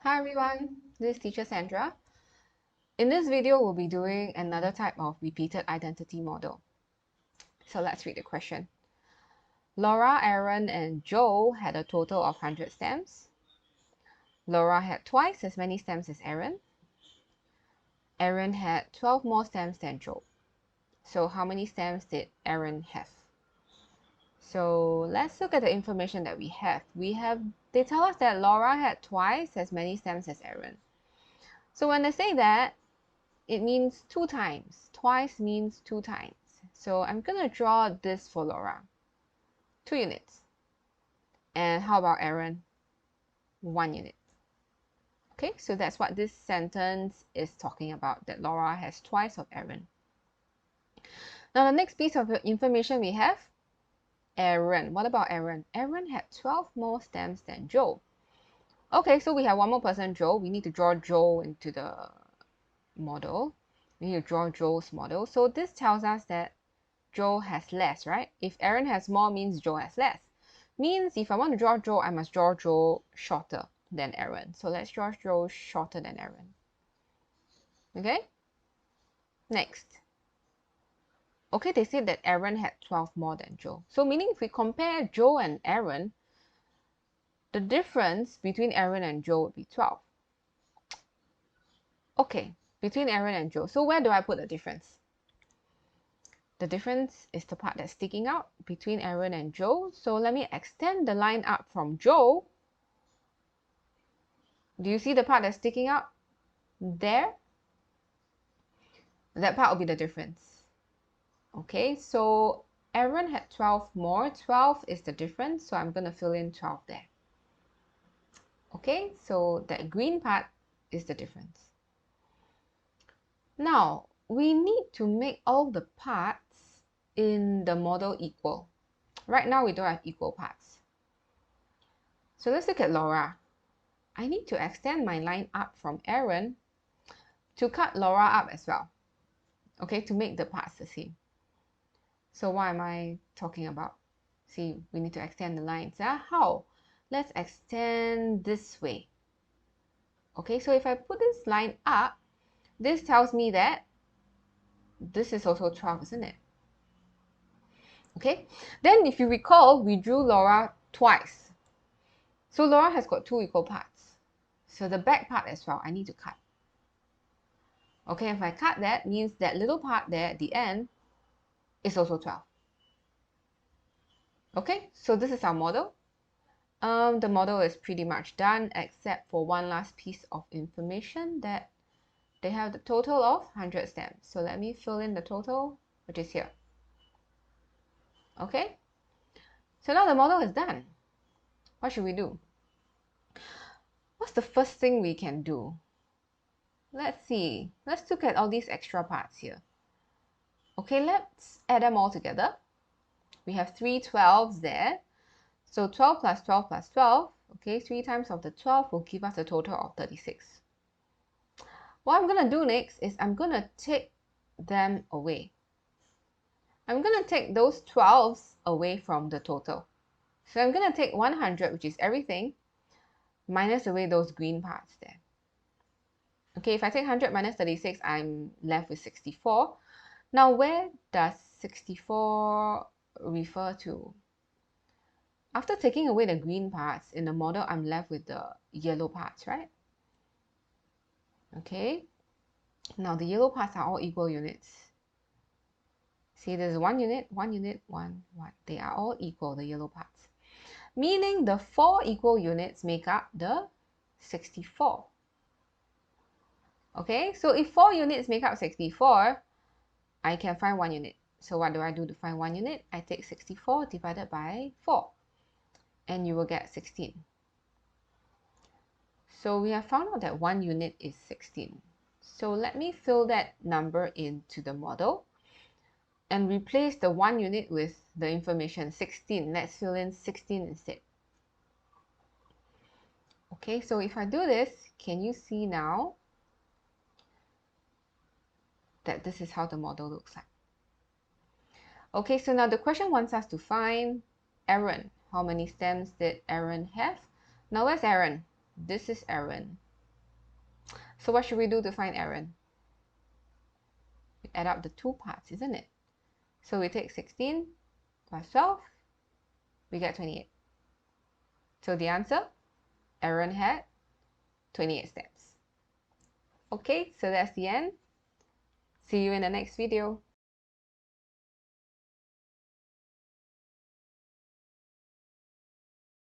Hi everyone, this is teacher Sandra. In this video, we'll be doing another type of repeated identity model. So let's read the question. Laura, Aaron, and Joe had a total of 100 stamps. Laura had twice as many stamps as Aaron. Aaron had 12 more stamps than Joe. So how many stamps did Aaron have? So let's look at the information that we have. They tell us that Laura had twice as many stamps as Aaron. So when they say that, it means 2 times. Twice means 2 times. So I'm going to draw this for Laura. 2 units. And how about Aaron? 1 unit. Okay, so that's what this sentence is talking about, that Laura has twice of Aaron. Now the next piece of information we have, Aaron. What about Aaron? Aaron had 12 more stamps than Joe. Okay, so we have one more person, Joe. We need to draw Joe into the model. We need to draw Joe's model. So this tells us that Joe has less, right? If Aaron has more, means Joe has less. Means if I want to draw Joe, I must draw Joe shorter than Aaron. So let's draw Joe shorter than Aaron. Okay? Next. Okay, they said that Aaron had 12 more than Joe. So meaning if we compare Joe and Aaron, the difference between Aaron and Joe would be 12. Okay, between Aaron and Joe. So where do I put the difference? The difference is the part that's sticking out between Aaron and Joe. So let me extend the line up from Joe. Do you see the part that's sticking out there? That part will be the difference. Okay, so Aaron had 12 more. 12 is the difference, so I'm going to fill in 12 there. Okay, so that green part is the difference. Now, we need to make all the parts in the model equal. Right now, we don't have equal parts. So let's look at Laura. I need to extend my line up from Aaron to cut Laura up as well. Okay, to make the parts the same. So what am I talking about? See, we need to extend the lines. How? Let's extend this way. Okay, so if I put this line up, this tells me that this is also 12, isn't it? Okay, then if you recall, we drew Laura twice. So Laura has got 2 equal parts. So the back part as well, I need to cut. Okay, if I cut that, means that little part there at the end is also 12. Okay, so this is our model. The model is pretty much done except for one last piece of information, that they have the total of 100 stamps. So let me fill in the total, which is here. Okay, so now the model is done. What should we do? What's the first thing we can do? Let's see. Let's look at all these extra parts here. Okay, let's add them all together. We have 3 12s there. So 12 plus 12 plus 12. Okay, 3 times of the 12 will give us a total of 36. What I'm going to do next is I'm going to take them away. I'm going to take those 12s away from the total. So I'm going to take 100, which is everything, minus away those green parts there. Okay, if I take 100 minus 36, I'm left with 64. Now, where does 64 refer to? After taking away the green parts in the model, I'm left with the yellow parts, right? Okay, now the yellow parts are all equal units. See, there's 1 unit, 1 unit, 1, 1. They are all equal, the yellow parts. Meaning the 4 equal units make up the 64. Okay, so if 4 units make up 64, I can find 1 unit. So what do I do to find 1 unit? I take 64 divided by 4. And you will get 16. So we have found out that 1 unit is 16. So let me fill that number into the model and replace the 1 unit with the information 16. Let's fill in 16 instead. Okay, so if I do this, can you see now that this is how the model looks like? Okay, so now the question wants us to find Aaron. How many stamps did Aaron have? Now where's Aaron? This is Aaron. So what should we do to find Aaron? We add up the two parts, isn't it? So we take 16 plus 12, we get 28. So the answer, Aaron had 28 steps. Okay, so that's the end. See you in the next video.